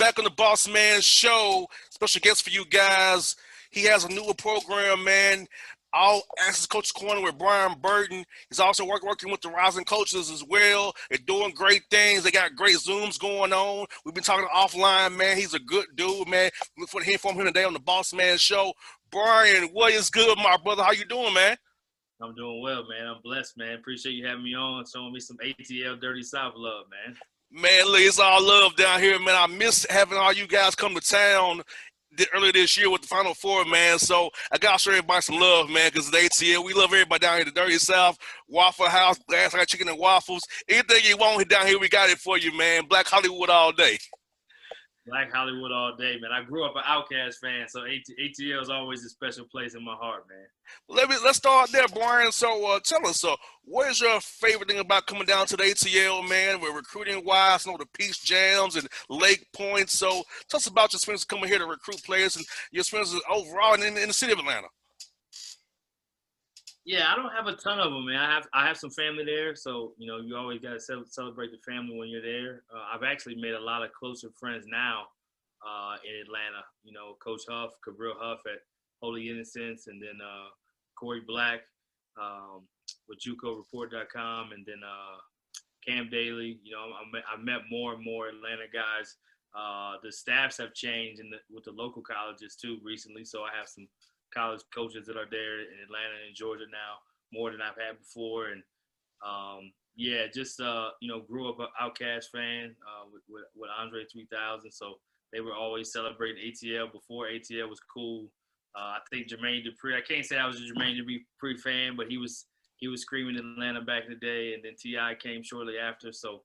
back on the Bossman show. Special guest for you guys. He has a newer program, man. All Access Coaches Corner with Burton. He's also working with the rising coaches as well. They're doing great things. They got great Zooms going on. We've been talking offline, man. He's a good dude, man. Look for to hear from him today on the Bossman show. Brian, what is good, my brother? How you doing, man? I'm doing well, man. I'm blessed, man. Appreciate you having me on, showing me some ATL Dirty South love, man. Man, look, it's all love down here, man. I miss having all you guys come to town earlier this year with the Final Four, man. So I got to show everybody some love, man, because the ATL, we love everybody down here, the Dirty South, Waffle House, Glass Hot Chicken and Waffles. Anything you want down here, we got it for you, man. Black Hollywood all day. Black Hollywood all day, man. I grew up an Outkast fan, so ATL is always a special place in my heart, man. Let's start there, Brian. So tell us, what is your favorite thing about coming down to the ATL, man? We're recruiting wise, the Peach Jams and Lake Point. So tell us about your experience coming here to recruit players and your experiences overall in the city of Atlanta. Yeah, I don't have a ton of them, man. I have some family there, so you always got to celebrate the family when you're there. I've actually made a lot of closer friends now in Atlanta. Coach Huff, Cabril Huff at Holy Innocents, and then Corey Black with JUCOReport.com, and then Cam Daly. I've met more and more Atlanta guys. The staffs have changed with the local colleges too recently, so I have some college coaches that are there in Atlanta and Georgia now, more than I've had before. And grew up an Outkast fan with Andre 3000. So they were always celebrating ATL before ATL was cool. I think Jermaine Dupri, I can't say I was a Jermaine Dupri fan, but he was screaming in Atlanta back in the day, and then T.I. came shortly after. So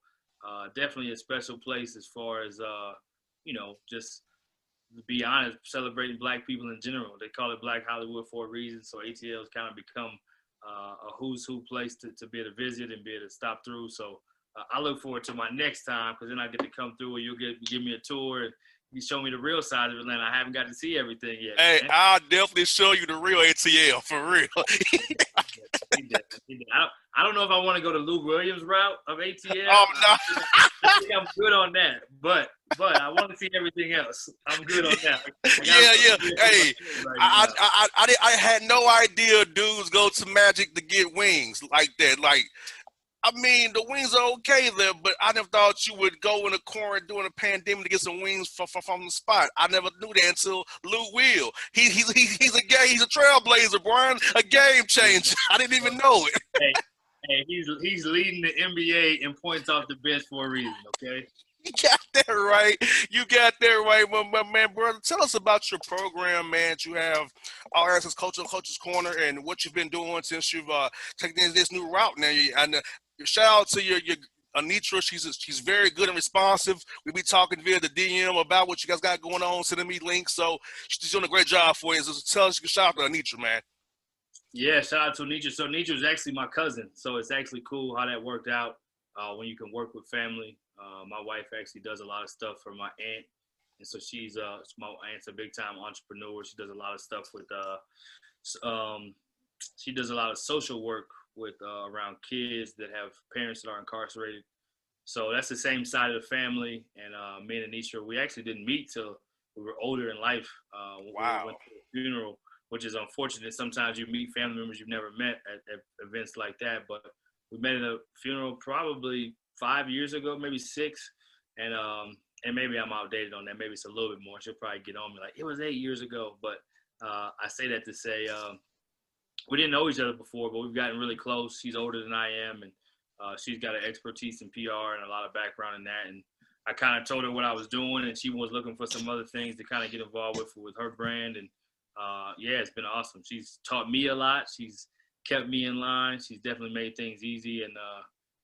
definitely a special place as far as, just to be honest, celebrating Black people in general. They call it Black Hollywood for a reason. So ATL has kind of become a who's who place to be able to visit and be able to stop through. So I look forward to my next time, because then I get to come through and you'll give me a tour and you show me the real side of Atlanta. I haven't got to see everything yet. Hey, man. I'll definitely show you the real ATL, for real. I don't know if I want to go the Lou Williams route of ATL. Oh, no. I think I'm good on that, but I want to see everything else. I'm good on that. Yeah. Hey, I had no idea dudes go to Magic to get wings like that. Like, I mean, the wings are okay there, but I never thought you would go in a corner during a pandemic to get some wings from the spot. I never knew that until Lou Will. He's a trailblazer, Brian, a game changer. I didn't even know it. Hey, he's leading the NBA in points off the bench for a reason, okay? You got that right. My man, brother. Tell us about your program, man. You have All Access Coaches Corner, and what you've been doing since you've taken this new route now. And shout out to your Anitra. She's very good and responsive. We be talking via the DM about what you guys got going on, sending me links. So she's doing a great job for you. So tell us, shout out to Anitra, man. Yeah, shout out to Anitra. So Anitra is actually my cousin. So it's actually cool how that worked out when you can work with family. My wife actually does a lot of stuff for my aunt. And so my aunt's a big time entrepreneur. She does a lot of stuff with, she does a lot of social work with around kids that have parents that are incarcerated. So that's the same side of the family. And me and Anitra, we actually didn't meet till we were older in life. Wow. We went to a funeral, which is unfortunate. Sometimes you meet family members you've never met at events like that. But we met at a funeral probably 5 years ago, maybe 6. And maybe I'm outdated on that. Maybe it's a little bit more. She'll probably get on me like, it was 8 years ago. But I say that to say we didn't know each other before, but we've gotten really close. She's older than I am, and she's got an expertise in PR and a lot of background in that. And I kind of told her what I was doing, and she was looking for some other things to kind of get involved with her brand. And it's been awesome. She's taught me a lot. She's kept me in line. She's definitely made things easy. And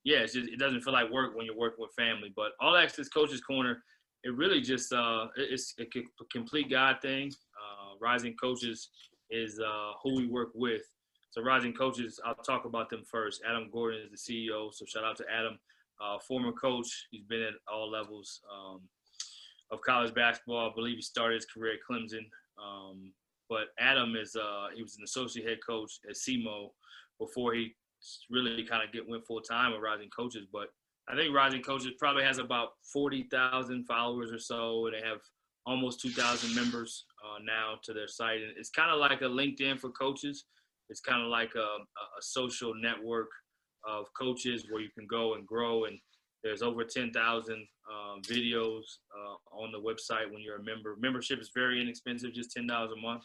it doesn't feel like work when you're working with family. But All Access Coaches Corner, it really just it's a complete God thing. Rising Coaches is who we work with. So Rising Coaches, I'll talk about them first. Adam Gordon is the CEO, so shout out to Adam. Former coach, he's been at all levels of college basketball. I believe he started his career at Clemson. But Adam he was an associate head coach at SEMO before he really kind of went full time with Rising Coaches. But I think Rising Coaches probably has about 40,000 followers or so, and they have almost 2,000 members now to their site. And it's kind of like a LinkedIn for coaches. It's kind of like a social network of coaches where you can go and grow. And there's over 10,000 videos on the website when you're a member. Membership is very inexpensive, just $10 a month.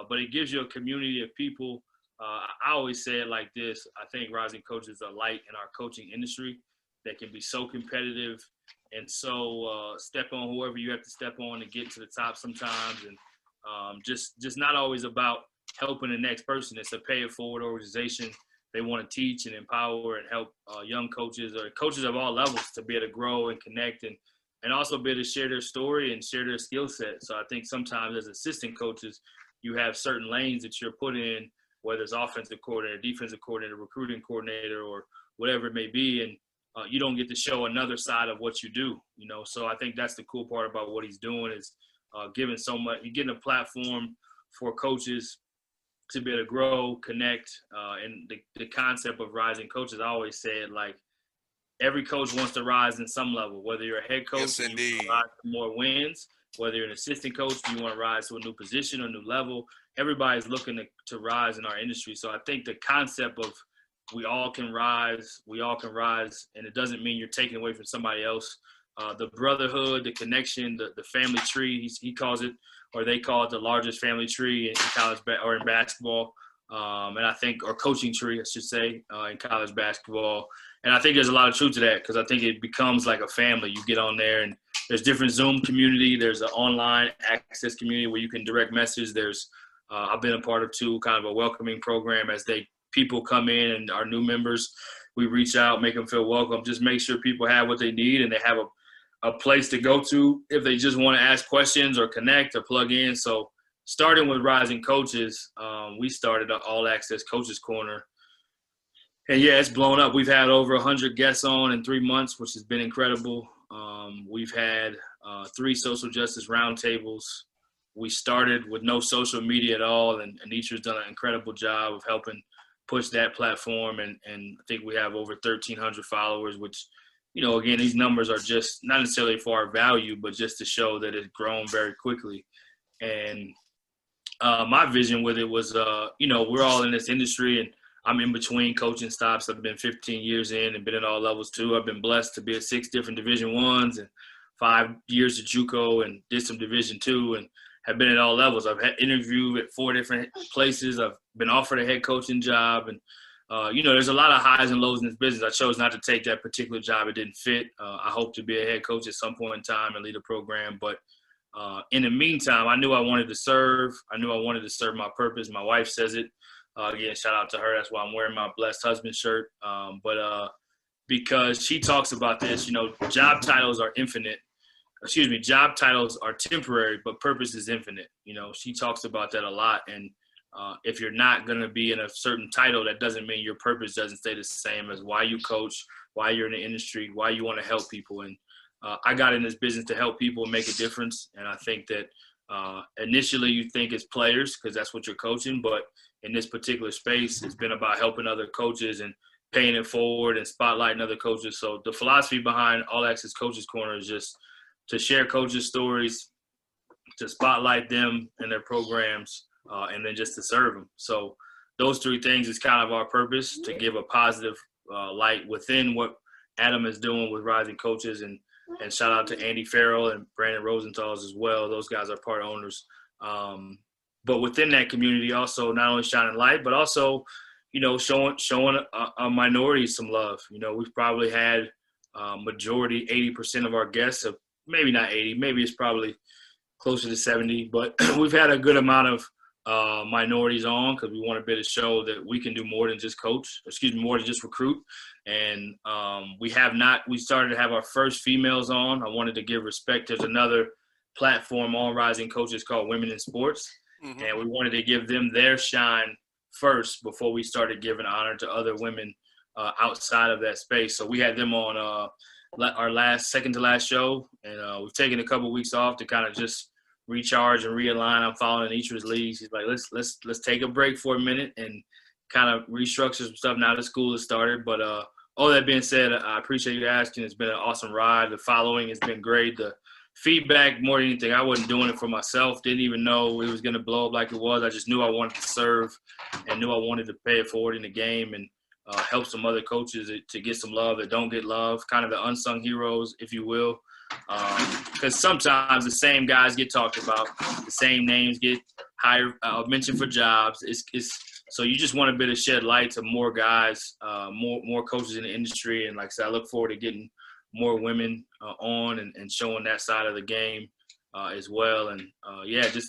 But it gives you a community of people. I always say it like this. I think Rising Coaches are light in our coaching industry that can be so competitive and so step on whoever you have to step on to get to the top sometimes. And just not always about helping the next person. It's a pay it forward organization. They want to teach and empower and help young coaches or coaches of all levels to be able to grow and connect and also be able to share their story and share their skill set. So I think sometimes as assistant coaches, you have certain lanes that you're put in, whether it's offensive coordinator, defensive coordinator, recruiting coordinator, or whatever it may be. And you don't get to show another side of what you do, you know? So I think that's the cool part about what he's doing is giving so much, you're getting a platform for coaches to be able to grow, connect, and the concept of rising coaches, I always say it like every coach wants to rise in some level, whether you're a head coach, yes, and you want to rise to more wins, whether you're an assistant coach, you want to rise to a new position or new level. Everybody's looking to rise in our industry. So I think the concept of we all can rise, and it doesn't mean you're taking away from somebody else. The brotherhood, the connection, the family tree, he calls it, or they call it the largest family tree in college or in basketball. And I think, or coaching tree, I should say, in college basketball. And I think there's a lot of truth to that because I think it becomes like a family. You get on there and there's different Zoom community. There's an online access community where you can direct message. There's, I've been a part of too, kind of a welcoming program as people come in and our new members, we reach out, make them feel welcome, just make sure people have what they need and they have a place to go to if they just want to ask questions or connect or plug in. So starting with Rising Coaches, we started an all access coaches corner. And yeah, it's blown up. We've had over 100 guests on in 3 months, which has been incredible. We've had 3 social justice roundtables. We started with no social media at all, and Anisha's done an incredible job of helping push that platform. And I think we have over 1,300 followers, which, you know, again, these numbers are just not necessarily for our value, but just to show that it's grown very quickly. And my vision with it was, you know, we're all in this industry and I'm in between coaching stops. I've been 15 years in and been at all levels too. I've been blessed to be at 6 different Division I's and 5 years at JUCO and did some Division II and have been at all levels. I've had interviewed at 4 different places. I've been offered a head coaching job. And, you know, there's a lot of highs and lows in this business. I chose not to take that particular job. It didn't fit. I hope to be a head coach at some point in time and lead a program. But in the meantime, I knew I wanted to serve. I knew I wanted to serve my purpose. My wife says it. Again, shout out to her. That's why I'm wearing my blessed husband shirt. Because she talks about this, you know, job titles are infinite. Job titles are temporary, but purpose is infinite. You know, she talks about that a lot. And if you're not going to be in a certain title, that doesn't mean your purpose doesn't stay the same as why you coach, why you're in the industry, why you want to help people. And I got in this business to help people and make a difference. And I think that initially you think it's players because that's what you're coaching. But in this particular space, it's been about helping other coaches and paying it forward and spotlighting other coaches. So the philosophy behind All Access Coaches Corner is just to share coaches' stories, to spotlight them and their programs, and then just to serve them. So those 3 things is kind of our purpose, to give a positive light within what Adam is doing with Rising Coaches. And shout out to Andy Farrell and Brandon Rosenthal's as well. Those guys are part owners. But within that community also not only shining light, but also, you know, showing a minority some love. You know, we've probably had majority, 80% of our guests, maybe not 80, maybe it's probably closer to 70, but we've had a good amount of minorities on because we want to be able to show that we can do more than just more than just recruit. And we started to have our first females on. I wanted to give respect. There's another platform on Rising Coaches called Women in Sports. Mm-hmm. And we wanted to give them their shine first before we started giving honor to other women outside of that space. So we had them on our second to last show, and we've taken a couple of weeks off to kind of just recharge and realign. I'm following Anisha's leads. He's like, let's take a break for a minute and kind of restructure some stuff now that school has started. But all that being said, I appreciate you asking. It's been an awesome ride. The following has been great. The feedback, more than anything, I wasn't doing it for myself. Didn't even know it was going to blow up like it was. I just knew I wanted to serve and knew I wanted to pay it forward in the game and help some other coaches to get some love that don't get love, kind of the unsung heroes, if you will. Because sometimes the same guys get talked about, the same names get hired, mentioned for jobs. So you just want a bit of shed light to more guys, more coaches in the industry. And like I said, I look forward to getting more women on and showing that side of the game as well. And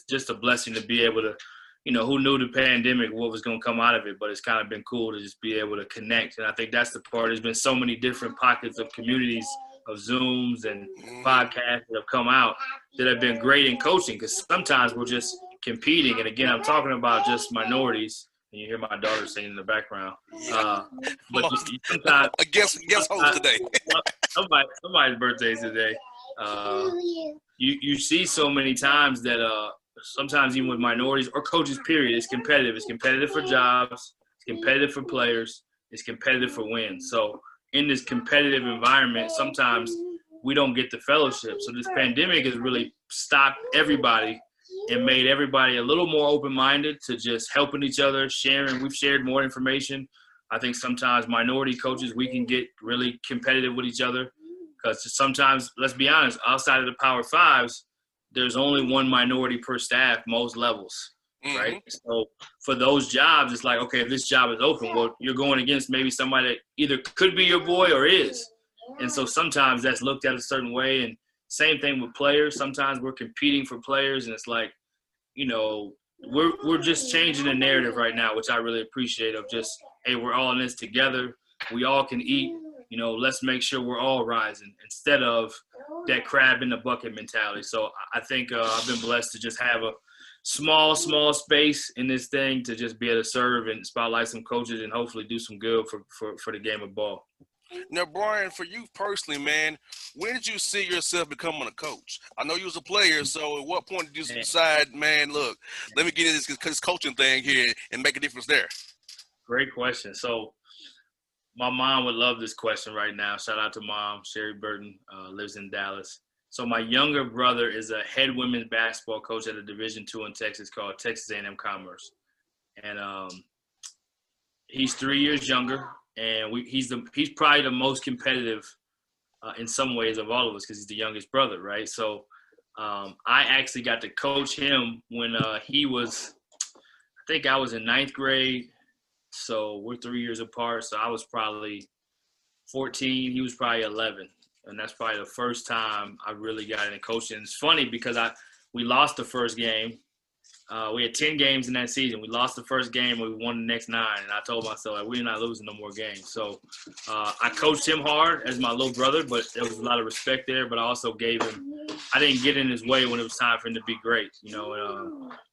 just a blessing to be able to, who knew the pandemic, what was going to come out of it, but it's kind of been cool to just be able to connect. And I think that's the part. There's been so many different pockets of communities of Zooms and podcasts that have come out that have been great in coaching, because sometimes we're just competing. And again, I'm talking about just minorities. And you hear my daughter singing in the background. But sometimes a guest host today. somebody's birthday is today. You see so many times that sometimes even with minorities or coaches, period, it's competitive. It's competitive for jobs. It's competitive for players. It's competitive for wins. So in this competitive environment, sometimes we don't get the fellowship. So this pandemic has really stopped everybody and made everybody a little more open-minded to just helping each other, sharing. We've shared more information. I think sometimes minority coaches, we can get really competitive with each other because sometimes, let's be honest, outside of the Power Fives, there's only one minority per staff, most levels, right? So for those jobs, it's like, okay, if this job is open, well, you're going against maybe somebody that either could be your boy or is. And so sometimes that's looked at a certain way. And same thing with players. Sometimes we're competing for players, and it's like, we're just changing the narrative right now, which I really appreciate, of just, hey, we're all in this together. We all can eat. Let's make sure we're all rising instead of that crab in the bucket mentality. So I think I've been blessed to just have a small space in this thing to just be able to serve and spotlight some coaches and hopefully do some good for the game of ball. Now, Brian, for you personally, man, when did you see yourself becoming a coach? I know you was a player, so at what point did you decide, man, look, let me get into this coaching thing here and make a difference there? Great question. So my mom would love this question right now. Shout out to Mom. Sherry Burton lives in Dallas. So my younger brother is a head women's basketball coach at a Division II in Texas called Texas A&M Commerce. And he's 3 years younger. And he's probably the most competitive in some ways of all of us because he's the youngest brother, right? So I actually got to coach him when he was, I think I was in ninth grade. So we're 3 years apart. So I was probably 14. He was probably 11. And that's probably the first time I really got into coaching. It's funny because we lost the first game. We had 10 games in that season. We lost the first game. We won the next 9. And I told myself, like, we're not losing no more games. So I coached him hard as my little brother, but there was a lot of respect there. But I also gave him – I didn't get in his way when it was time for him to be great.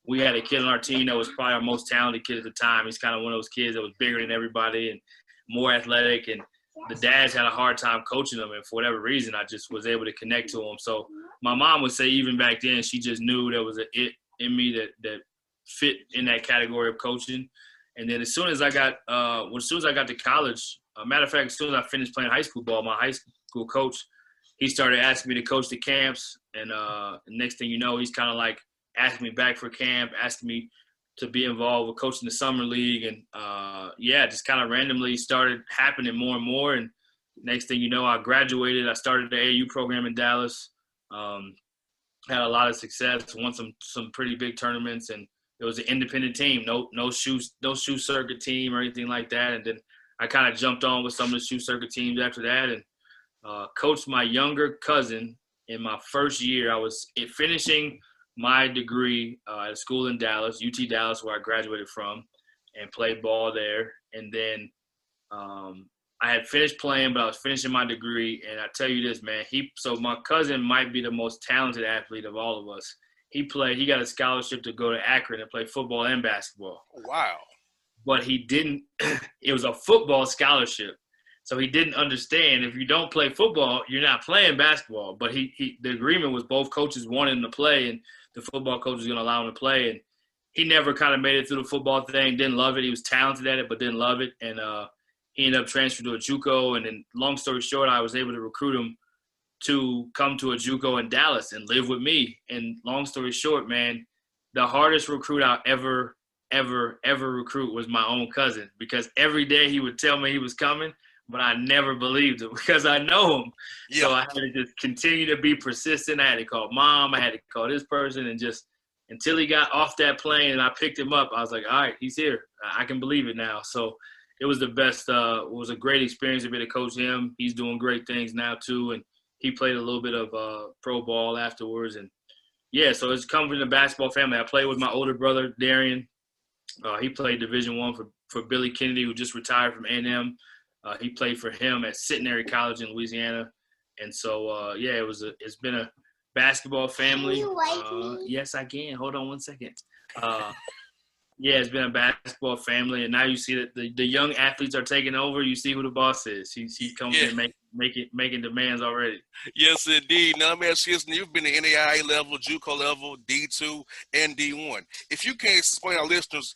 We had a kid on our team that was probably our most talented kid at the time. He's kind of one of those kids that was bigger than everybody and more athletic. And the dads had a hard time coaching him. And for whatever reason, I just was able to connect to him. So my mom would say even back then, she just knew there was an it in me that fit in that category of coaching. And then as soon as I got to college, matter of fact, as soon as I finished playing high school ball, my high school coach, he started asking me to coach the camps. And next thing you know, he's kind of like asking me back for camp, asking me to be involved with coaching the summer league. And just kind of randomly started happening more and more. And next thing you know, I graduated. I started the AAU program in Dallas. Had a lot of success, won some pretty big tournaments, and it was an independent team, no shoe circuit team or anything like that. And then I kind of jumped on with some of the shoe circuit teams after that, and coached my younger cousin in my first year. I was finishing my degree at a school in Dallas, UT Dallas, where I graduated from, and played ball there. And then I had finished playing, but I was finishing my degree. And I tell you this, man, so my cousin might be the most talented athlete of all of us. He got a scholarship to go to Akron and play football and basketball. Wow. But he didn't, it was a football scholarship. So he didn't understand if you don't play football, you're not playing basketball. But the agreement was both coaches wanted him to play, and the football coach was going to allow him to play. And he never kind of made it through the football thing, didn't love it. He was talented at it, but didn't love it. And he ended up transferring to a JUCO, and then long story short, I was able to recruit him to come to a JUCO in Dallas and live with me. And long story short, man, the hardest recruit I ever recruit was my own cousin, because every day he would tell me he was coming, but I never believed it because I know him. Yeah. So I had to just continue to be persistent. I had to call mom. I had to call this person, and just until he got off that plane and I picked him up, I was like, all right, he's here. I can believe it now. So it was the best. It was a great experience to be to coach him. He's doing great things now too, and he played a little bit of pro ball afterwards. And yeah, so it's come from the basketball family. I played with my older brother Darian. He played Division I for Billy Kennedy, who just retired from A&M. He played for him at Centenary College in Louisiana. And so yeah, it's been a basketball family. Can you like me? Yes, I can. Hold on one second. Yeah, it's been a basketball family, and now you see that the young athletes are taking over. You see who the boss is. He comes in making demands already. Yes, indeed. Now, let me ask you this. You've been at NAIA level, JUCO level, D2, and D1. If you can explain to our listeners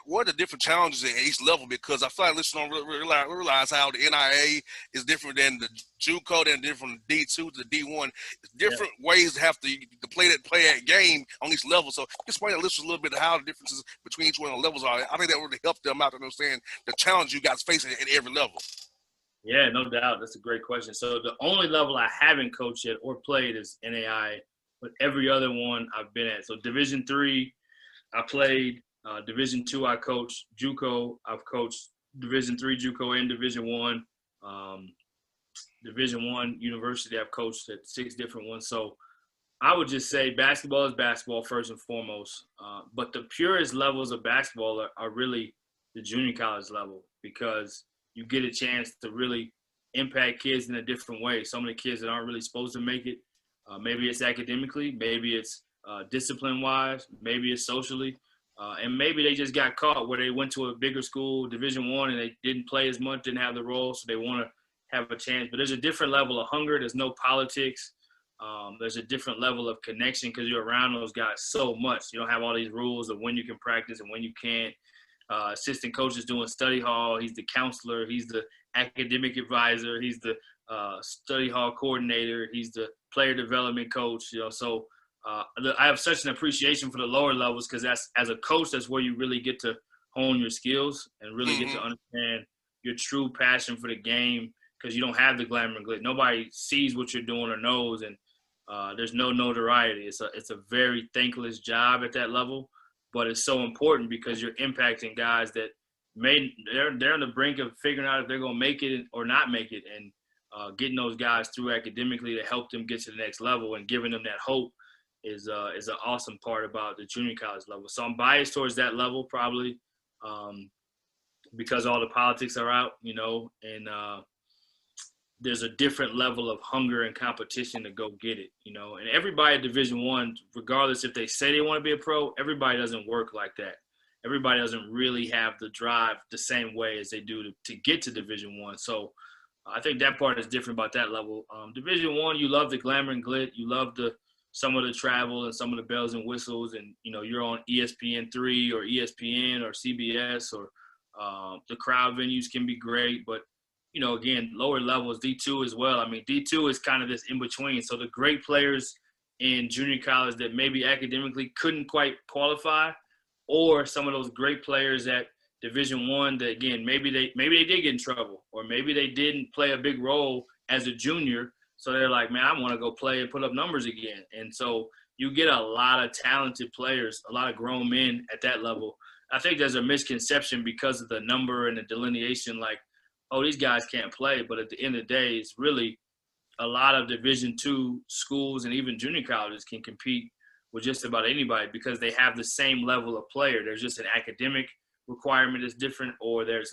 what are the different challenges at each level, because I feel like listeners don't realize how the NIA is different than the JUCO, than different from D2 to the D1. It's different ways to have to play that game on each level. So explain to listeners a little bit how the differences between each one of the levels are. I think that really help them out to understand the challenge you guys face at every level. Yeah, no doubt. That's a great question. So the only level I haven't coached yet or played is NAIA, but every other one I've been at. So Division III, I played. Division II, I coached. JUCO, I've coached Division III, JUCO, and Division I. Division I university, I've coached at 6 different ones. So I would just say basketball is basketball first and foremost. But the purest levels of basketball are really the junior college level, because you get a chance to really impact kids in a different way. Some of the kids that aren't really supposed to make it, maybe it's academically, maybe it's discipline-wise, maybe it's socially. And maybe they just got caught where they went to a bigger school, Division I, and they didn't play as much, didn't have the role, so they want to have a chance. But there's a different level of hunger. There's no politics. There's a different level of connection because you're around those guys so much. You don't have all these rules of when you can practice and when you can't. Assistant coach is doing study hall. He's the counselor. He's the academic advisor. He's the study hall coordinator. He's the player development coach. So I have such an appreciation for the lower levels, because that's, as a coach, that's where you really get to hone your skills and really get to understand your true passion for the game, because you don't have the glamour and glitz. Nobody sees what you're doing or knows, and there's no notoriety. It's a very thankless job at that level, but it's so important because you're impacting guys that they're on the brink of figuring out if they're going to make it or not make it, and getting those guys through academically to help them get to the next level and giving them that hope is an awesome part about the junior college level. So I'm biased towards that level probably because all the politics are out, and there's a different level of hunger and competition to go get it, And everybody at Division I, regardless if they say they want to be a pro, everybody doesn't work like that. Everybody doesn't really have the drive the same way as they do to get to Division I. So I think that part is different about that level. Division I, you love the glamour and glit. You love some of the travel and some of the bells and whistles, and you're on ESPN3 or ESPN or CBS, or the crowd venues can be great, but again, lower levels, D2 as well. I mean, D2 is kind of this in between. So the great players in junior college that maybe academically couldn't quite qualify, or some of those great players at Division I that, again, maybe they did get in trouble, or maybe they didn't play a big role as a junior. So they're like, man, I want to go play and put up numbers again. And so you get a lot of talented players, a lot of grown men at that level. I think there's a misconception because of the number and the delineation, like, oh, these guys can't play. But at the end of the day, it's really a lot of Division II schools and even junior colleges can compete with just about anybody because they have the same level of player. There's just an academic requirement that's different, or there's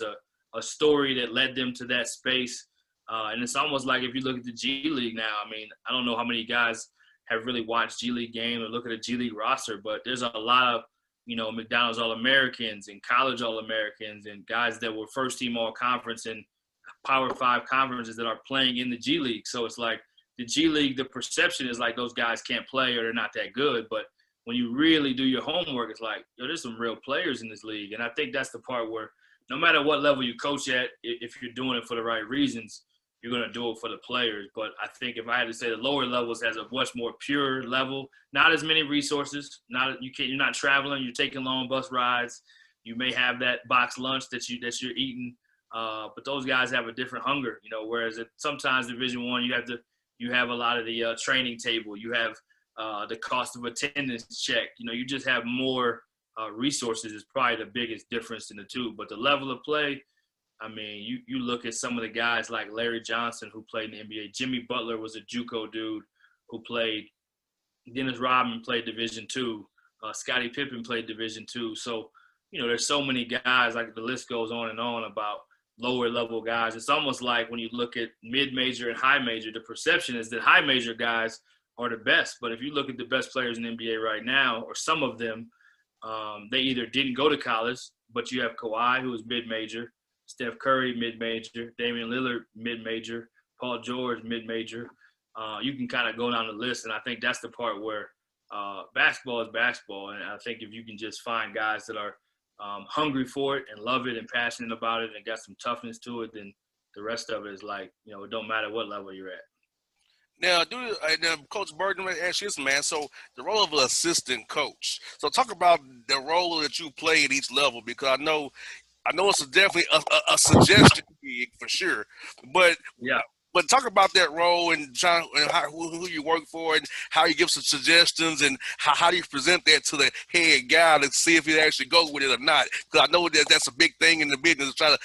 a story that led them to that space. And it's almost like if you look at the G League now, I mean, I don't know how many guys have really watched G League game or look at a G League roster, but there's a lot of, McDonald's All-Americans and college All-Americans and guys that were first-team All-Conference and Power 5 conferences that are playing in the G League. So it's like the G League, the perception is like those guys can't play or they're not that good. But when you really do your homework, it's like, there's some real players in this league. And I think that's the part where no matter what level you coach at, if you're doing it for the right reasons, you're going to do it for the players. But I think if I had to say the lower levels has a much more pure level, not as many resources. You're not traveling. You're taking long bus rides. You may have that box lunch that you're eating, but those guys have a different hunger. Whereas sometimes Division I, you have a lot of the training table. You have the cost of attendance check. You just have more resources is probably the biggest difference in the two. But the level of play, I mean, you look at some of the guys like Larry Johnson who played in the NBA. Jimmy Butler was a JUCO dude who played. Dennis Rodman played Division II. Scottie Pippen played Division II. So, there's so many guys, like the list goes on and on about lower level guys. It's almost like when you look at mid-major and high major, the perception is that high major guys are the best. But if you look at the best players in the NBA right now, or some of them, they either didn't go to college, but you have Kawhi, who is mid-major, Steph Curry, mid-major, Damian Lillard, mid-major, Paul George, mid-major. You can kind of go down the list, and I think that's the part where basketball is basketball. And I think if you can just find guys that are hungry for it and love it and passionate about it and got some toughness to it, then the rest of it is like, it don't matter what level you're at. Now, Coach Burton, let me ask you this, man. So, the role of an assistant coach. So, talk about the role that you play at each level, because I know it's definitely a suggestion for sure. But yeah. But talk about that role and who you work for and how you give some suggestions and how do you present that to the head guy to see if he actually go with it or not. Because I know that's a big thing in the business, trying to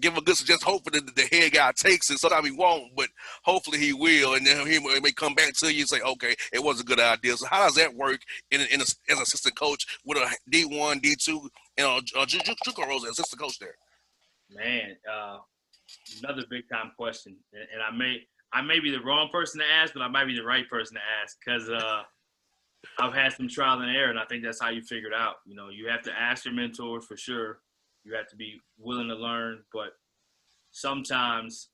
give a good suggestion. Hopefully the head guy takes it. Sometimes he won't, but hopefully he will. And then he may come back to you and say, okay, it was a good idea. So how does that work as an assistant coach with a D1, D2, JUCO roles as assistant coach there? Man, another big time question, and I may be the wrong person to ask, but I might be the right person to ask because I've had some trial and error, and I think that's how you figure it out. You have to ask your mentors for sure. You have to be willing to learn, but sometimes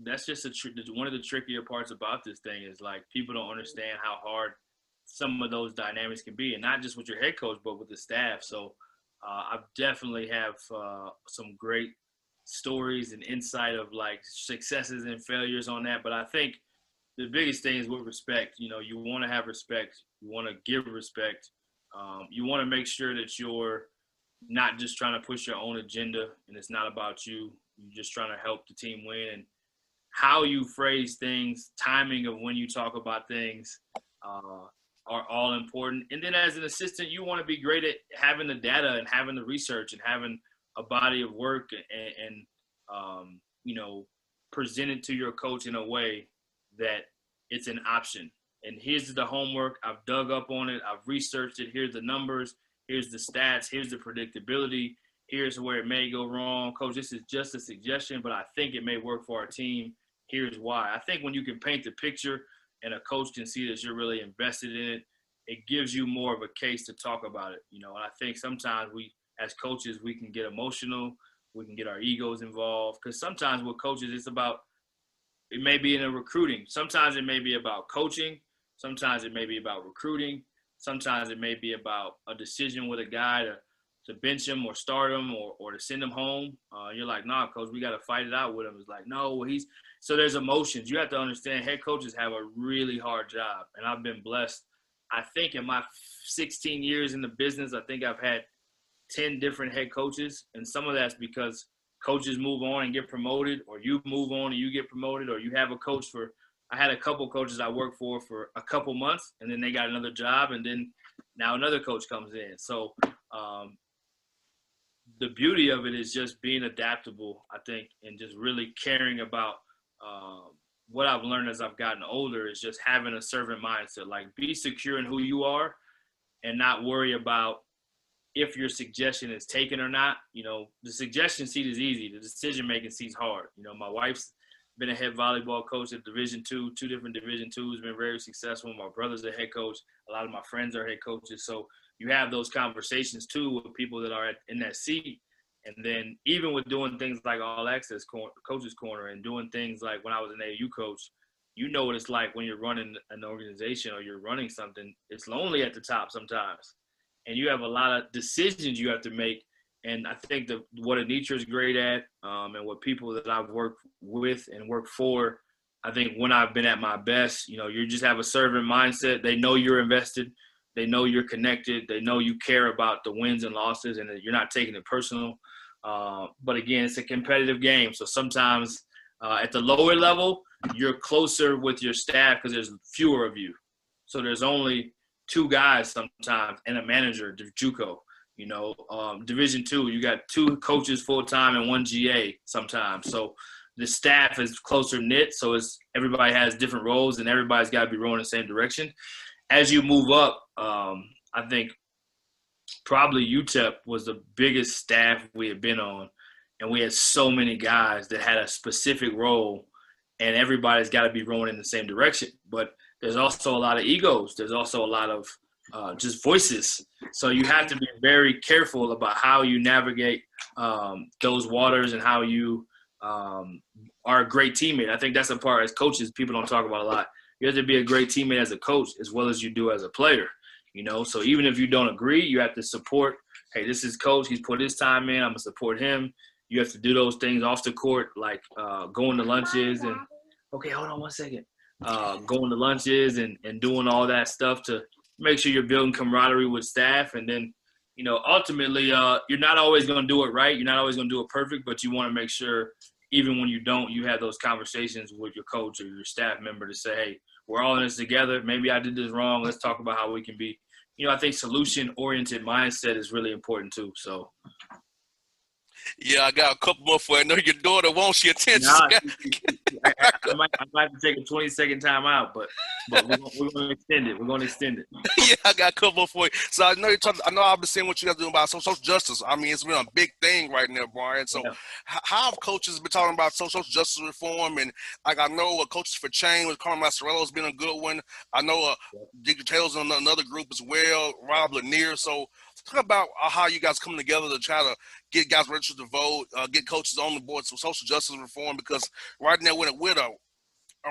that's just one of the trickier parts about this thing is like people don't understand how hard some of those dynamics can be, and not just with your head coach, but with the staff. So I definitely have some great stories and insight of like successes and failures on that. But I think the biggest thing is with respect. You want to have respect. You want to give respect. You want to make sure that you're not just trying to push your own agenda and it's not about you. You're just trying to help the team win. And how you phrase things, timing of when you talk about things are all important. And then as an assistant, you want to be great at having the data and having the research and having a body of work and present it to your coach in a way that it's an option. And here's the homework. I've dug up on it. I've researched it. Here's the numbers. Here's the stats. Here's the predictability. Here's where it may go wrong. Coach, this is just a suggestion, but I think it may work for our team. Here's why. I think when you can paint the picture and a coach can see that you're really invested in it, it gives you more of a case to talk about it. And I think sometimes as coaches, we can get emotional. We can get our egos involved because sometimes with coaches, it may be in a recruiting. Sometimes it may be about coaching. Sometimes it may be about recruiting. Sometimes it may be about a decision with a guy to bench him or start him or to send him home. You're like, nah, coach, we got to fight it out with him. It's like, no, so there's emotions. You have to understand head coaches have a really hard job. And I've been blessed. I think in my 16 years in the business, I think I've had 10 different head coaches. And some of that's because coaches move on and get promoted, or you move on and you get promoted, or you have a coach I had a couple coaches I worked for a couple months, and then they got another job, and then now another coach comes in. So the beauty of it is just being adaptable, I think, and just really caring about what I've learned as I've gotten older is just having a servant mindset. Like, be secure in who you are and not worry about if your suggestion is taken or not. The suggestion seat is easy. The decision-making seat's hard. My wife's been a head volleyball coach at Division II, 2 different Division IIs, been very successful. My brother's a head coach. A lot of my friends are head coaches. So you have those conversations, too, with people that are in that seat. And then even with doing things like All Access Coaches Corner and doing things like when I was an AAU coach, what it's like when you're running an organization or you're running something. It's lonely at the top sometimes. And you have a lot of decisions you have to make. And I think that what Anitra is great at, and what people that I've worked with and worked for, I think when I've been at my best, you just have a servant mindset. They know you're invested. They know you're connected. They know you care about the wins and losses, and that you're not taking it personal. But again, it's a competitive game. So sometimes at the lower level, you're closer with your staff because there's fewer of you. So there's only 2 guys sometimes and a manager, JUCO. Division II, you got 2 coaches full-time and 1 GA sometimes. So the staff is closer knit, so everybody has different roles, and everybody's got to be rowing in the same direction. As you move up, I think probably UTEP was the biggest staff we had been on, and we had so many guys that had a specific role, and everybody's got to be rowing in the same direction. But there's also a lot of egos. There's also a lot of just voices. So you have to be very careful about how you navigate those waters and how you are a great teammate. I think that's a part as coaches people don't talk about a lot. You have to be a great teammate as a coach as well as you do as a player. So even if you don't agree, you have to support, hey, this is coach. He's put his time in. I'm going to support him. You have to do those things off the court, like going to lunches and – okay, hold on one second. Going to lunches and doing all that stuff to make sure you're building camaraderie with staff. And then, ultimately, you're not always going to do it right. You're not always going to do it perfect, but you want to make sure even when you don't, you have those conversations with your coach or your staff member to say, hey, we're all in this together. Maybe I did this wrong. Let's talk about how we can be. I think solution-oriented mindset is really important too. So. Yeah, I got a couple more for you. I know your daughter wants your attention. Nah, I might have to take a 20-second time out, but we're going to extend it. We're going to extend it. Yeah, I got a couple more for you. So I know I know I've been seeing what you guys doing about social justice. I mean, it's been a big thing right now, Brian. So how have coaches been talking about social justice reform? And like I know Coaches for Change with Carmen Massarello has been a good one. I know Digger Taylor's in another group as well, Rob Lanier. So talk about how you guys come together to try to get guys registered to vote, get coaches on the board for social justice reform, because right now with a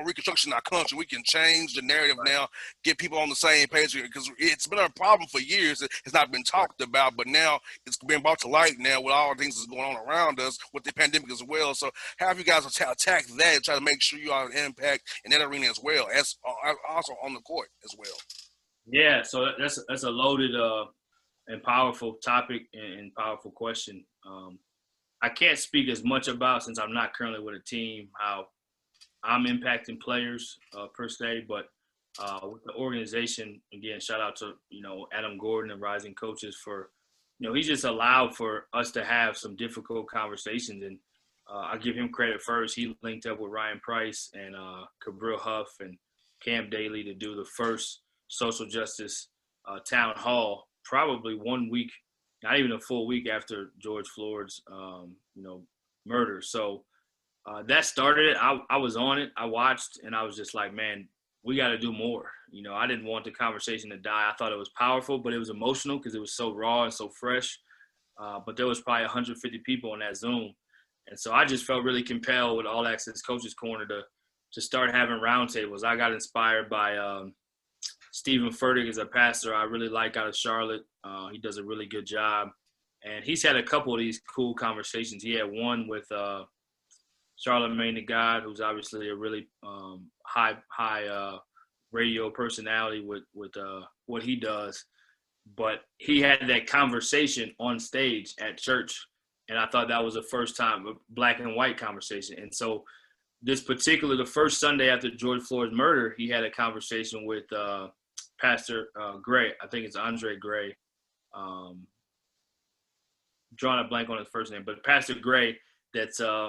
reconstruction in our country, we can change the narrative now, get people on the same page, because it's been a problem for years. It's not been talked about, but now it's been brought to light now with all the things that's going on around us with the pandemic as well. So how have you guys attack that and try to make sure you have an impact in that arena as well, as also on the court as well? Yeah, so that's a loaded and powerful topic and powerful question. I can't speak as much about, since I'm not currently with a team, how I'm impacting players per se, but with the organization, again, shout out to, Adam Gordon and Rising Coaches for, he's just allowed for us to have some difficult conversations. And I give him credit first. He linked up with Ryan Price and Cabril Huff and Cam Daly to do the first social justice town hall, probably 1 week, not even a full week after George Floyd's, murder. So that started it. I was on it. I watched, and I was just like, man, we got to do more. I didn't want the conversation to die. I thought it was powerful, but it was emotional because it was so raw and so fresh. But there was probably 150 people on that Zoom. And so I just felt really compelled with All Access Coaches Corner to start having roundtables. I got inspired by Stephen Furtick is a pastor I really like out of Charlotte. He does a really good job. And he's had a couple of these cool conversations. He had one with Charlamagne the God, who's obviously a really high radio personality with what he does. But he had that conversation on stage at church. And I thought that was the first time, a black and white conversation. And so the first Sunday after George Floyd's murder, he had a conversation with Pastor Gray. I think it's Andre Gray. Drawing a blank on his first name, but Pastor Gray that's at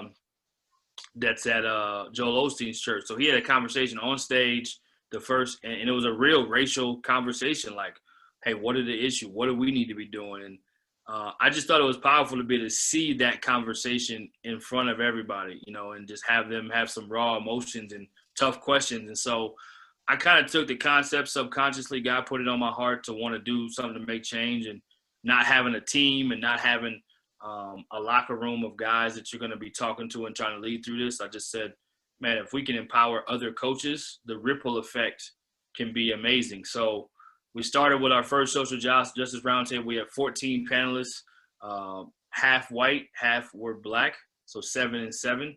Joel Osteen's church. So he had a conversation on stage, and it was a real racial conversation, like, hey, what are the issues? What do we need to be doing? And I just thought it was powerful to be able to see that conversation in front of everybody, and just have them have some raw emotions and tough questions. And so I kind of took the concept subconsciously. God put it on my heart to want to do something to make change, and not having a team and not having a locker room of guys that you're going to be talking to and trying to lead through this. I just said, man, if we can empower other coaches, the ripple effect can be amazing. So we started with our first social justice roundtable. We had 14 panelists, half white, half were black, so 7 and 7.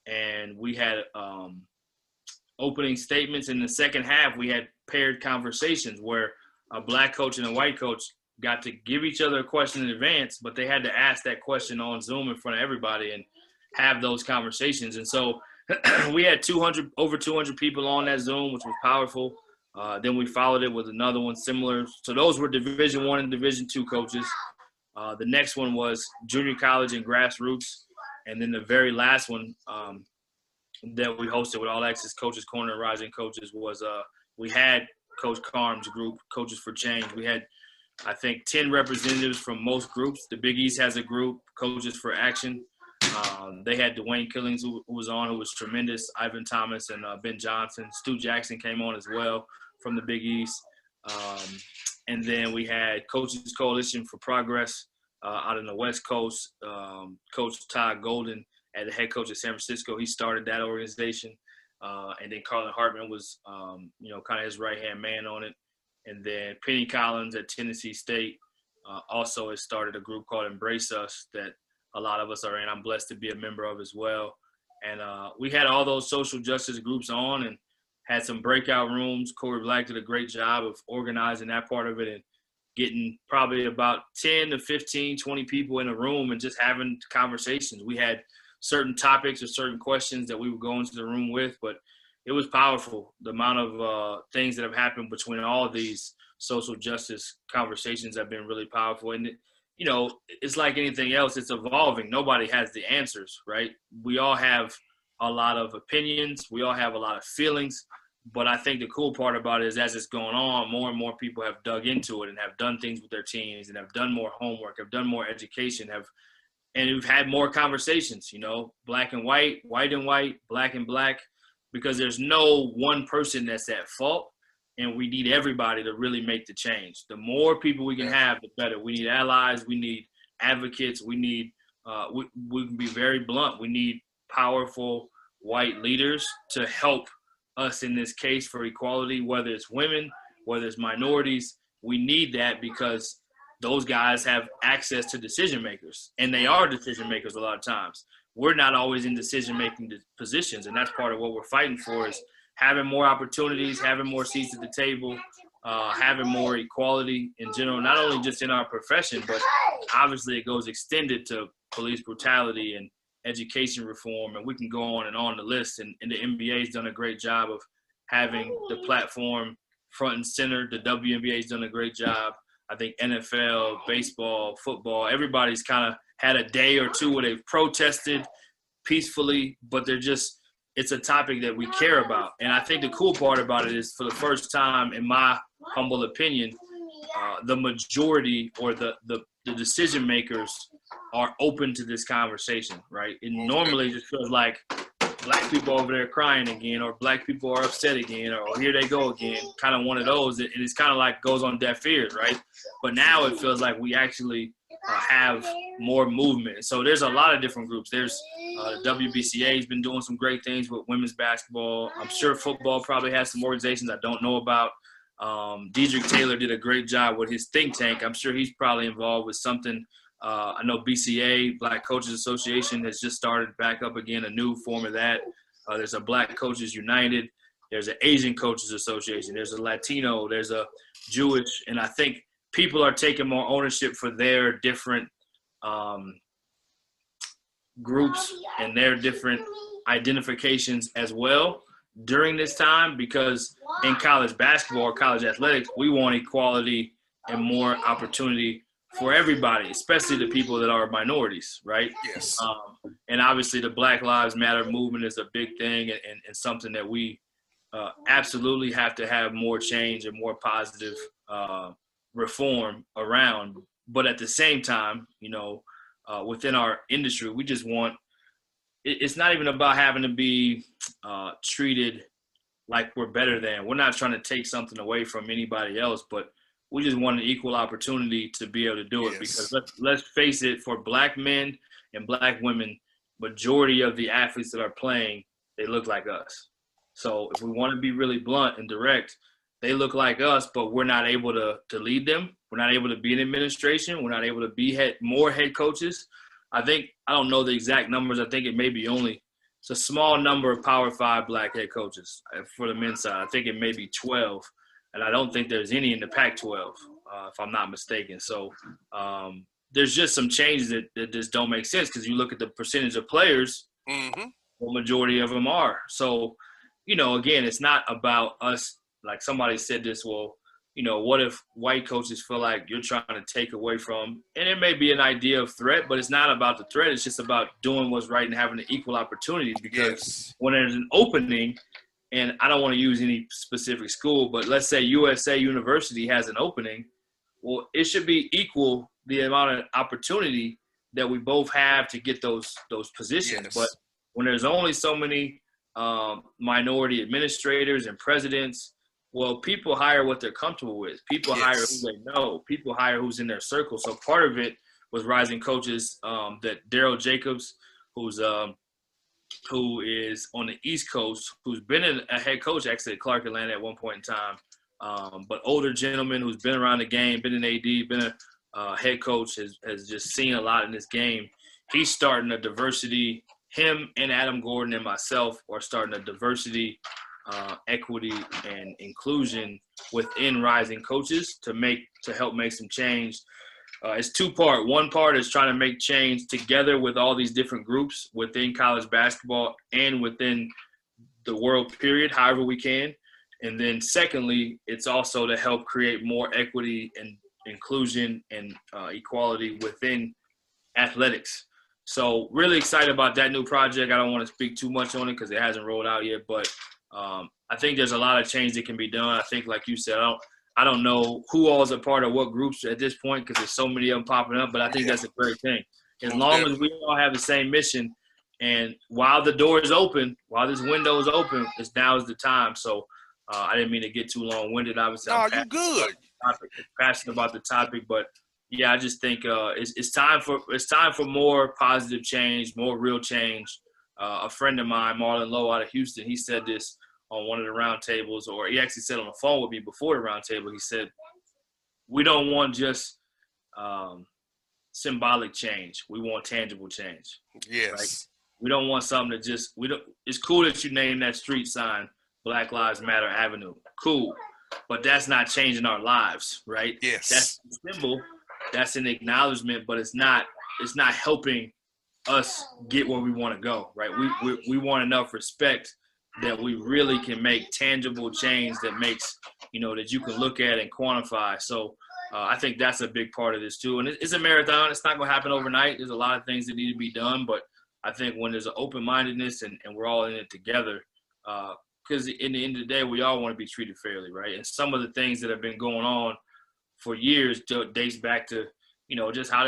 And we had opening statements. In the second half, we had paired conversations where a black coach and a white coach got to give each other a question in advance, but they had to ask that question on Zoom in front of everybody and have those conversations. And so we had over 200 people on that Zoom, which was powerful. Then we followed it with another one similar. So those were Division I and Division II coaches. The next one was junior college and grassroots. And then the very last one that we hosted with All Access Coaches Corner and Rising Coaches was we had Coach Carm's group, Coaches for Change. We had, I think, 10 representatives from most groups. The Big East has a group, Coaches for Action. They had Dwayne Killings, who was on, who was tremendous, Ivan Thomas and Ben Johnson. Stu Jackson came on as well from the Big East. And then we had Coaches Coalition for Progress out in the West Coast. Coach Todd Golden, as the head coach at San Francisco, he started that organization. And then Carlin Hartman was, kind of his right-hand man on it. And then Penny Collins at Tennessee State also has started a group called Embrace Us that a lot of us are in. I'm blessed to be a member of as well. And we had all those social justice groups on and had some breakout rooms. Corey Black did a great job of organizing that part of it and getting probably about 10 to 15, 20 people in a room and just having conversations. We had certain topics or certain questions that we would go into the room with, but it was powerful. The amount of things that have happened between all of these social justice conversations have been really powerful. And, it's like anything else, it's evolving. Nobody has the answers, right? We all have a lot of opinions. We all have a lot of feelings. But I think the cool part about it is as it's going on, more and more people have dug into it and have done things with their teams and have done more homework, have done more education, and we've had more conversations, black and white, white and white, black and black, because there's no one person that's at fault, and we need everybody to really make the change. The more people we can have, the better. We need allies. We need advocates. We need we can be very blunt. We need powerful white leaders to help us in this case for equality, whether it's women, whether it's minorities. We need that because those guys have access to decision makers, and they are decision makers a lot of times. We're not always in decision-making positions, and that's part of what we're fighting for is having more opportunities, having more seats at the table, having more equality in general, not only just in our profession, but obviously it goes extended to police brutality and education reform, and we can go on the list. And the NBA's done a great job of having the platform front and center. The WNBA's done a great job. I think NFL, baseball, football, everybody's kind of had a day or two where they've protested peacefully, but it's a topic that we care about. And I think the cool part about it is for the first time, in my humble opinion, the majority or the decision makers are open to this conversation, right? It normally just feels like black people over there crying again, or black people are upset again, or here they go again, kind of one of those. And it's kind of like goes on deaf ears, right? But now it feels like we actually have more movement. So there's a lot of different groups. There's the WBCA has been doing some great things with women's basketball. I'm sure football probably has some organizations I don't know about. Dedrick Taylor did a great job with his think tank. I'm sure he's probably involved with something. I know BCA, Black Coaches Association, has just started back up again, a new form of that. There's a Black Coaches United. There's an Asian Coaches Association. There's a Latino. There's a Jewish. And I think people are taking more ownership for their different groups and their different identifications as well during this time, because in college basketball or college athletics, we want equality and more opportunity for everybody, especially the people that are minorities, right? Yes. And obviously the Black Lives Matter movement is a big thing and something that we absolutely have to have more change and more positive reform around. But at the same time, within our industry, we just want – it's not even about having to be treated like we're better than. We're not trying to take something away from anybody else, but we just want an equal opportunity to be able to do it. Yes. Because let's face it, for Black men and Black women, majority of the athletes that are playing, they look like us. So if we want to be really blunt and direct, they look like us, but we're not able to lead them. We're not able to be in administration. We're not able to be more head coaches. I don't know the exact numbers. I think it may be it's a small number of Power 5 black head coaches for the men's side. I think it may be 12, and I don't think there's any in the Pac-12, if I'm not mistaken. So there's just some changes that just don't make sense because you look at the percentage of players, Mm-hmm. the majority of them are. So, again, it's not about us. Like somebody said this, well, what if white coaches feel like you're trying to take away from, and it may be an idea of threat, but it's not about the threat. It's just about doing what's right and having an equal opportunity because when there's an opening, and I don't want to use any specific school, but let's say USA University has an opening, well, it should be equal the amount of opportunity that we both have to get those positions. But when there's only so many minority administrators and presidents, well, people hire what they're comfortable with. People hire who they know. People hire who's in their circle. So part of it was rising coaches that Daryl Jacobs, who is on the East Coast, who's been a head coach actually at Clark Atlanta at one point in time, but older gentleman who's been around the game, been an AD, been a head coach, has just seen a lot in this game. He's starting a diversity. Him and Adam Gordon and myself are starting a diversity, equity, and inclusion within rising coaches to help make some change. It's two-part. One part is trying to make change together with all these different groups within college basketball and within the world period, however we can. And then secondly, it's also to help create more equity and inclusion and equality within athletics. So really excited about that new project. I don't want to speak too much on it because it hasn't rolled out yet, but I think there's a lot of change that can be done. I think, like you said, I don't know who all is a part of what groups at this point because there's so many of them popping up, but I think that's a great thing. As long as we all have the same mission, and while the door is open, while this window is open, now is the time. So I didn't mean to get too long-winded. Obviously, you're good. Passionate about the topic, but yeah, I just think it's time for more positive change, more real change. A friend of mine, Marlon Lowe out of Houston, he said this on one of the round tables, or he actually said on the phone with me before the round table. He said, we don't want just symbolic change. We want tangible change. Yes. Right? We don't want something that just it's cool that you name that street sign Black Lives Matter Avenue. Cool. But that's not changing our lives, right? Yes. That's a symbol. That's an acknowledgement, but it's not helping us get where we want to go, right? We want enough respect that we really can make tangible change that makes, that you can look at and quantify. So I think that's a big part of this too. And it's a marathon. It's not going to happen overnight. There's a lot of things that need to be done, but I think when there's an open-mindedness and we're all in it together, because in the end of the day, we all want to be treated fairly, right? And some of the things that have been going on for years dates back to, just how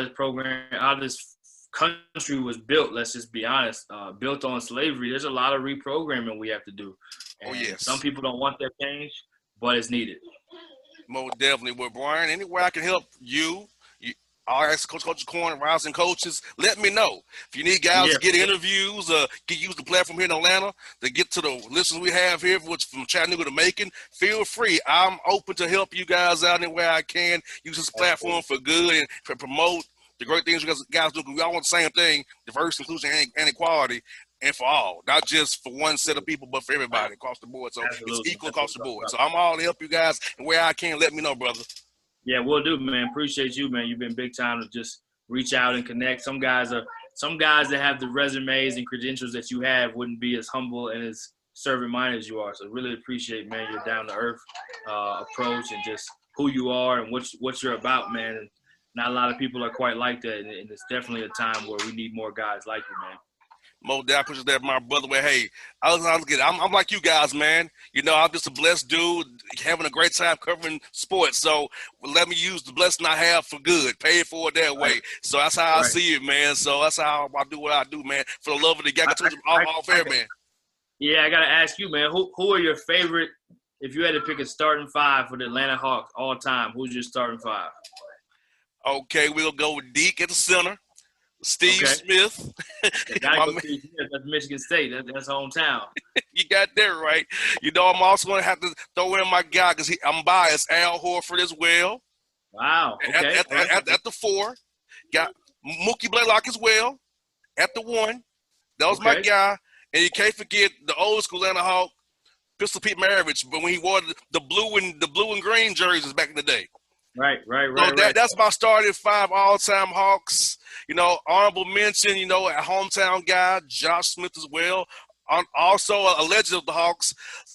this country was built. Let's just be honest, built on slavery. There's a lot of reprogramming we have to do. And some people don't want that change, but it's needed. Most definitely. Well, Brian, anywhere I can help you RS Coach's Corner, Rising Coaches, let me know. If you need guys to get interviews, use the platform here in Atlanta to get to the listeners we have here, which from Chattanooga to Macon, feel free. I'm open to help you guys out anywhere I can. Use this platform for good and for promote the great things you guys do. We all want the same thing: diversity, inclusion, and equality, and for all, not just for one set of people, but for everybody across the board. So it's equal across the board. So I'm all to help you guys, and where I can, let me know, brother. Yeah, we'll do, man. Appreciate you, man. You've been big time to just reach out and connect. Some guys that have the resumes and credentials that you have wouldn't be as humble and as servant-minded as you are. So really appreciate, man, your down-to-earth approach and just who you are and what you're about, man. And not a lot of people are quite like that, and it's definitely a time where we need more guys like you, man. Most definitely appreciate that, my brother. Well, hey, I'm like you guys, man. I'm just a blessed dude having a great time covering sports. So let me use the blessing I have for good, pay it forward that way. So that's how I see it, man. So that's how I do what I do, man. For the love of the game, all fair, man. Yeah, I got to ask you, man, who are your favorite, if you had to pick a starting five for the Atlanta Hawks all time, who's your starting five? Okay, we'll go with Deke at the center. Steve Smith. That's Michigan State. That's hometown. You got that right. You know, I'm also going to have to throw in my guy because I'm biased, Al Horford as well. Wow. Okay. At the 4. Got Mookie Blaylock as well at the 1. That was my guy. And you can't forget the old school Atlanta Hawk, Pistol Pete Maravich, but when he wore the blue and green jerseys back in the day. Right. So that's my starting 5 all-time Hawks. You know, honorable mention, you know, a hometown guy, Josh Smith as well. Also a legend of the Hawks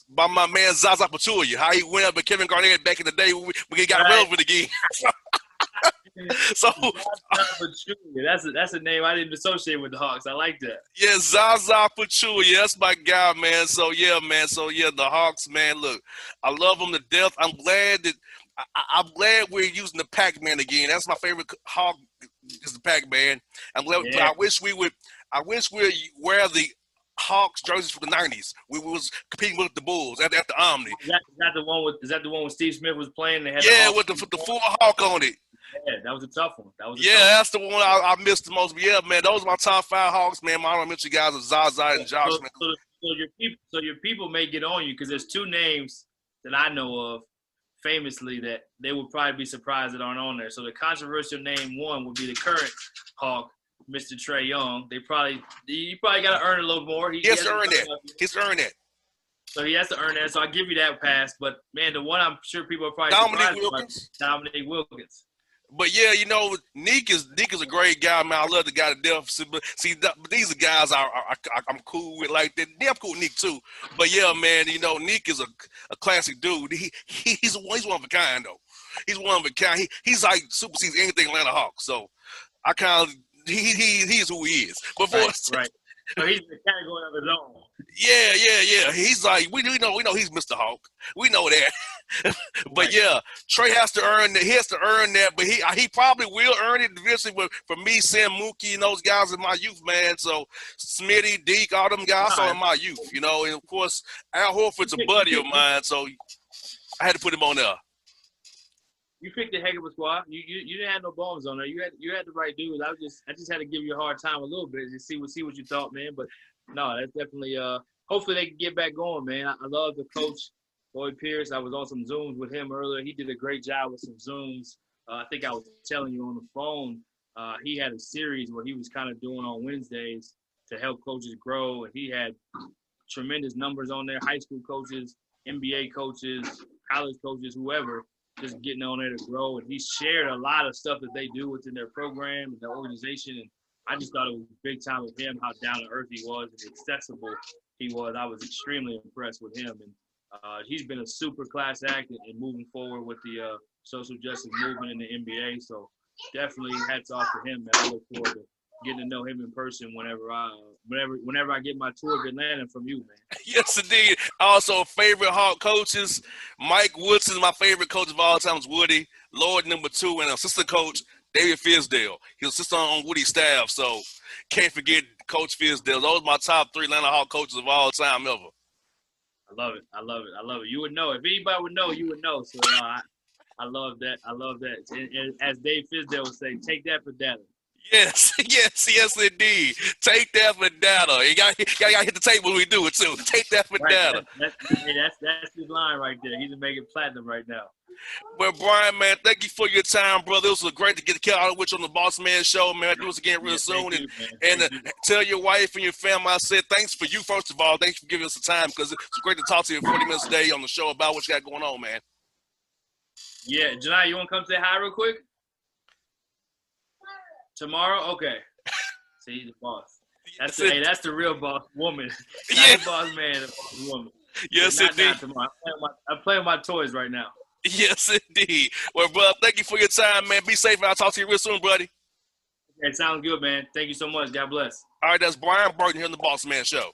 by my man Zaza Pachulia, how he went up with Kevin Garnett back in the day when he got relevant again. So that's a name I didn't associate with the Hawks. I like that. Yeah, Zaza Pachulia, that's my guy, man. So yeah, the Hawks, man. Look, I love them to death. I'm glad we're using the Pac-Man again. That's my favorite Hawk is the Pac-Man. I'm glad. Yeah. I wish we wear the Hawks jerseys from the '90s. We was competing with the Bulls at the Omni. Is that the one with Steve Smith was playing? They had with the full Hawk on it. Yeah, that was a tough one. That's the one I missed the most. But yeah, man, those are my top 5 Hawks, man. My honorable mention guys are Zaza and Josh. So your people may get on you because there's 2 names that I know of famously that they would probably be surprised that aren't on there. So the controversial name 1 would be the current Hawk, Mr. Trae Young. You probably got to earn a little more. He has to earn that. He's earned that. So he has to earn that. So I'll give you that pass. But man, the one I'm sure people are probably Dominique Wilkins. But yeah, you know, Nick is a great guy, man. I love the guy to death. But see, these are guys I'm cool with like that. Yeah, I'm cool with Nick too. But yeah, man, you know, Nick is a classic dude. He's one of a kind though. He's one of a kind. He's like supersedes anything Atlanta Hawks. So I kind of he's who he is. But right. So he's the category of his own. Yeah. He's like we know he's Mr. Hawk. We know that. But yeah, Trae has to earn that. He has to earn that. But he probably will earn it eventually. But for me, Sam Mookie and those guys in my youth, man. So Smitty, Deke, all them guys saw in my youth. You know, and of course Al Horford's a buddy of mine. So I had to put him on there. You picked a heck of a squad. You didn't have no bombs on there. You had the right dudes. I just had to give you a hard time a little bit to see what you thought, man. But no, that's definitely hopefully they can get back going, man. I love the coach, Lloyd Pierce. I was on some Zooms with him earlier. He did a great job with some Zooms. I think I was telling you on the phone, he had a series where he was kind of doing on Wednesdays to help coaches grow. And he had tremendous numbers on there, high school coaches, NBA coaches, college coaches, whoever, just getting on there to grow. And he shared a lot of stuff that they do within their program and their organization. And I just thought it was big time with him, how down to earth he was and accessible he was. I was extremely impressed with him. And he's been a super class act and moving forward with the social justice movement in the NBA. So definitely hats off to him, man. I look forward to getting to know him in person whenever I get my tour of Atlanta from you, man. Yes, indeed. Also, favorite Hawk coaches, Mike Woodson, my favorite coach of all time is Woody. Lloyd, number 2, and assistant coach, David Fisdale. He was assistant on Woody's staff, so can't forget Coach Fisdale. Those are my top 3 Atlanta Hawk coaches of all time ever. I love it. You would know. If anybody would know, you would know. So I love that. And as Dave Fisdale would say, take that for data. Yes, indeed. Take that for data. You got to hit the table when we do it, too. Take that for data. That's his line right there. He's making platinum right now. Well, Brian, man, thank you for your time, brother. It was great to get out with you on the Bossman show, man. Do this again real soon. And tell your wife and your family I said thanks for you, first of all. Thanks for giving us the time because it's great to talk to you 40 minutes a day on the show about what you got going on, man. Yeah, Janai, you want to come say hi real quick? Tomorrow? Okay. See, the boss. That's the real boss woman. Not the boss man, the boss woman. Yes, indeed. I'm playing with my toys right now. Yes, indeed. Well, brother, thank you for your time, man. Be safe, and I'll talk to you real soon, buddy. Okay, sounds good, man. Thank you so much. God bless. All right, that's Brian Burton here on the Bossman Show.